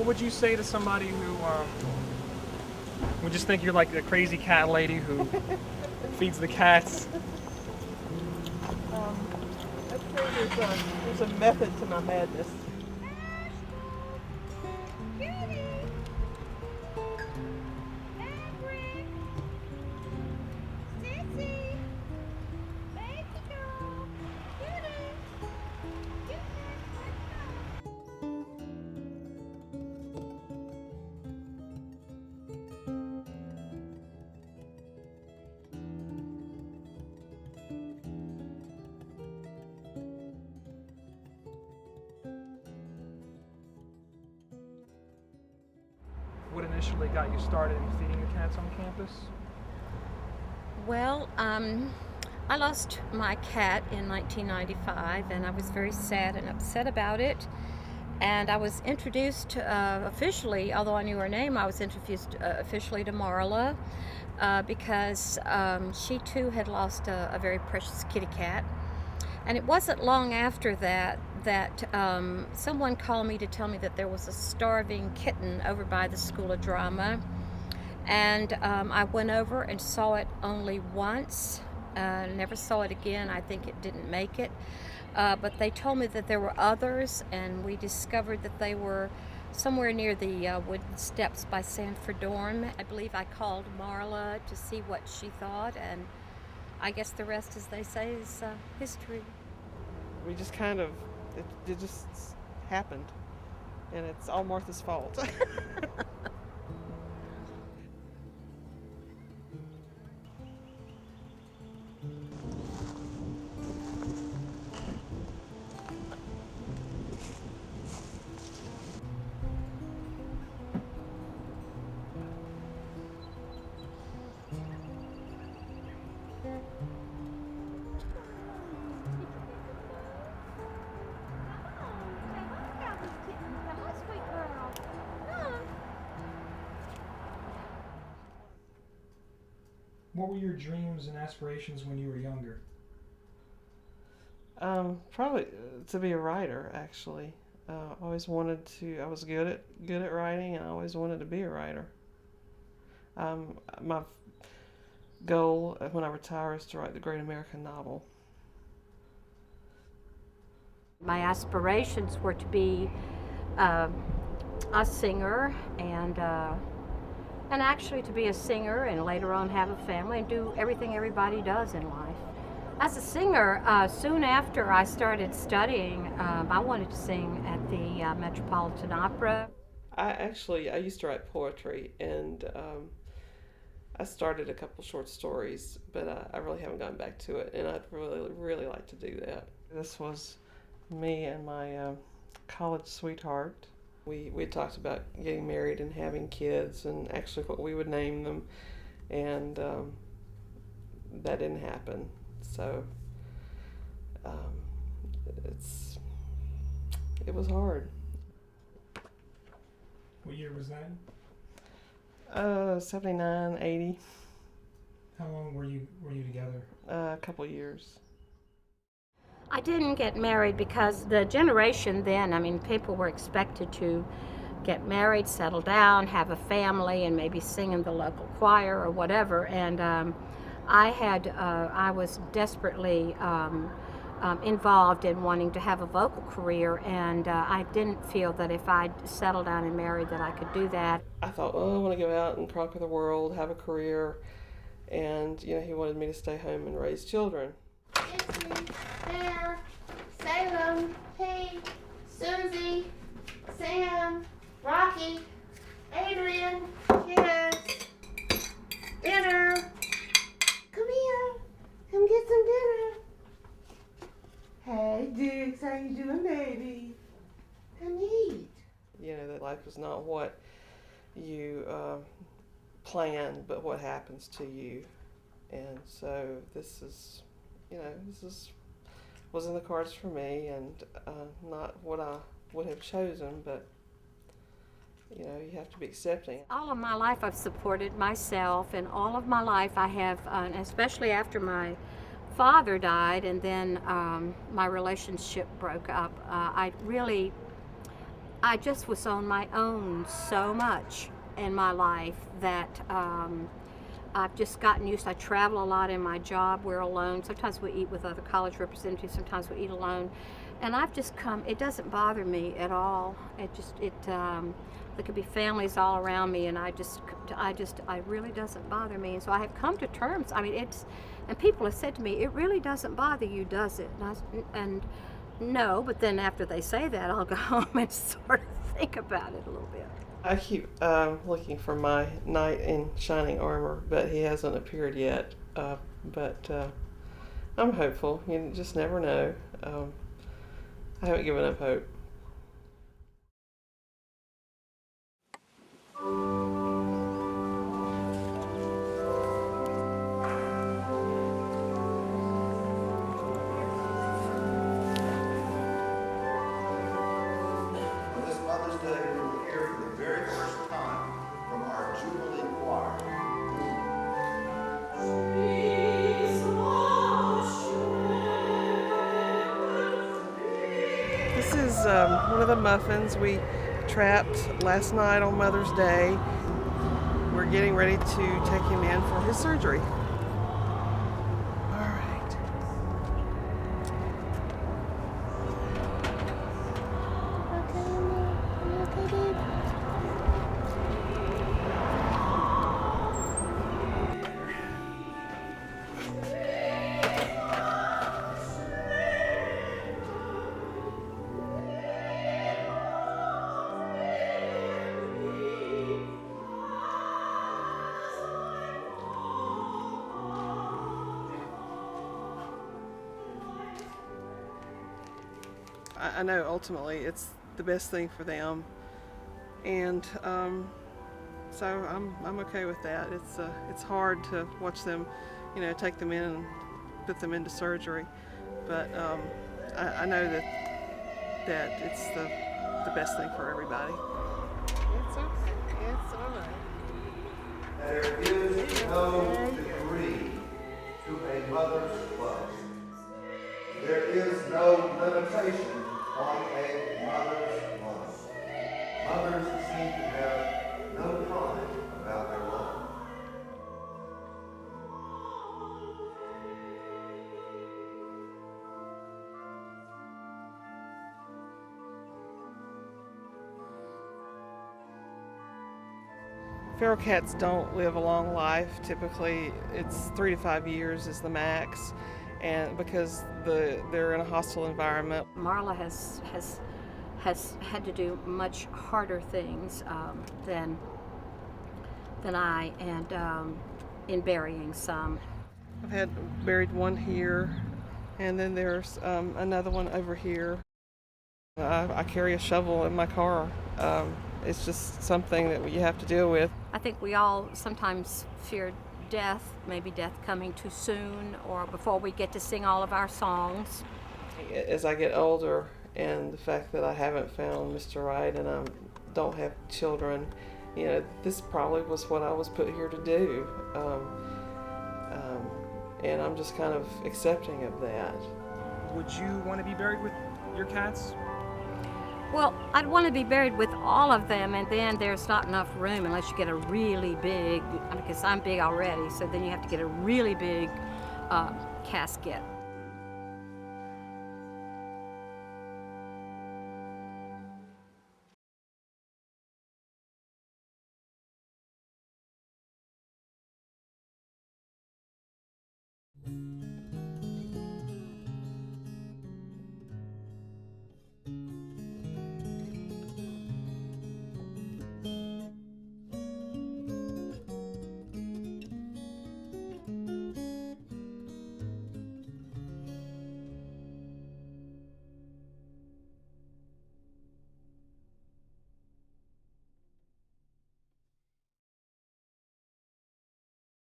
What would you say to somebody who would just think you're like a crazy cat lady who feeds the cats? I'd say there's a method to my madness. What initially got you started in feeding the cats on campus? Well, I lost my cat in 1995, and I was very sad and upset about it. And I was introduced officially, although I knew her name, I was introduced officially to Marla because she too had lost a very precious kitty cat. And it wasn't long after that someone called me to tell me that there was a starving kitten over by the School of Drama. And I went over and saw it only once, never saw it again. I think it didn't make it. But they told me that there were others, and we discovered that they were somewhere near the wooden steps by Sanford Dorm. I believe I called Marla to see what she thought, and I guess the rest, as they say, is history. We just kind of, it just happened. And it's all Martha's fault. What were your dreams and aspirations when you were younger? Probably to be a writer, actually. I always wanted to. I was good at writing, and I always wanted to be a writer. My goal when I retire is to write the great American novel. My aspirations were to be a singer and actually to be a singer and later on have a family and do everything everybody does in life. As a singer, soon after I started studying, I wanted to sing at the Metropolitan Opera. I used to write poetry, and I started a couple short stories, but I really haven't gotten back to it, and I'd really like to do that. This was me and my college sweetheart. We talked about getting married and having kids, and actually what we would name them, and that didn't happen. So it was hard. What year was that? 79, 80. How long were you together? A couple of years. I didn't get married because the generation then, I mean, people were expected to get married, settle down, have a family, and maybe sing in the local choir or whatever. And I was desperately involved in wanting to have a vocal career, and I didn't feel that if I settled down and married that I could do that. I thought, well, I want to go out and conquer the world, have a career, and he wanted me to stay home and raise children. Issy, Bear, Salem, Pete, Susie, Sam, Rocky, Adrian, kids, dinner. Come here. Come get some dinner. Hey, Dix, how you doing, baby? Come eat. That life is not what you planned, but what happens to you. And so this was in the cards for me, and not what I would have chosen, but you have to be accepting. All of my life I've supported myself, and all of my life I have, especially after my father died and then my relationship broke up, I really I just was on my own so much in my life that I've just gotten used. I travel a lot in my job. We're alone. Sometimes we eat with other college representatives. Sometimes we eat alone. And I've just come. It doesn't bother me at all. There could be families all around me, and I really doesn't bother me. And so I have come to terms. I mean, and people have said to me, it really doesn't bother you, does it? And no, but then after they say that, I'll go home and sort of think about it a little bit. I keep looking for my knight in shining armor, but he hasn't appeared yet. But I'm hopeful. You just never know. I haven't given up hope. On this Mother's Day, we will hear for the very first time from our Jubilee Choir. This is one of the muffins we trapped last night on Mother's Day. We're getting ready to take him in for his surgery. All right. I know ultimately it's the best thing for them, and so I'm okay with that. It's hard to watch them, take them in and put them into surgery, but I know that it's the best thing for everybody. It's okay. It's all right. There is no degree to a mother's love. There is no limitation on a mother's love. Mothers seem to have no time about their love. Feral cats don't live a long life. Typically, it's 3 to 5 years is the max, and because they're in a hostile environment. Marla has had to do much harder things than I, and in burying some. I've had buried one here, and then there's another one over here. I carry a shovel in my car. It's just something that you have to deal with. I think we all sometimes fear death, maybe death coming too soon or before we get to sing all of our songs. As I get older, and the fact that I haven't found Mr. Right and I don't have children, this probably was what I was put here to do. And I'm just kind of accepting of that. Would you want to be buried with your cats? Well, I'd want to be buried with all of them, and then there's not enough room unless you get a really big, because I'm big already, so then you have to get a really big casket.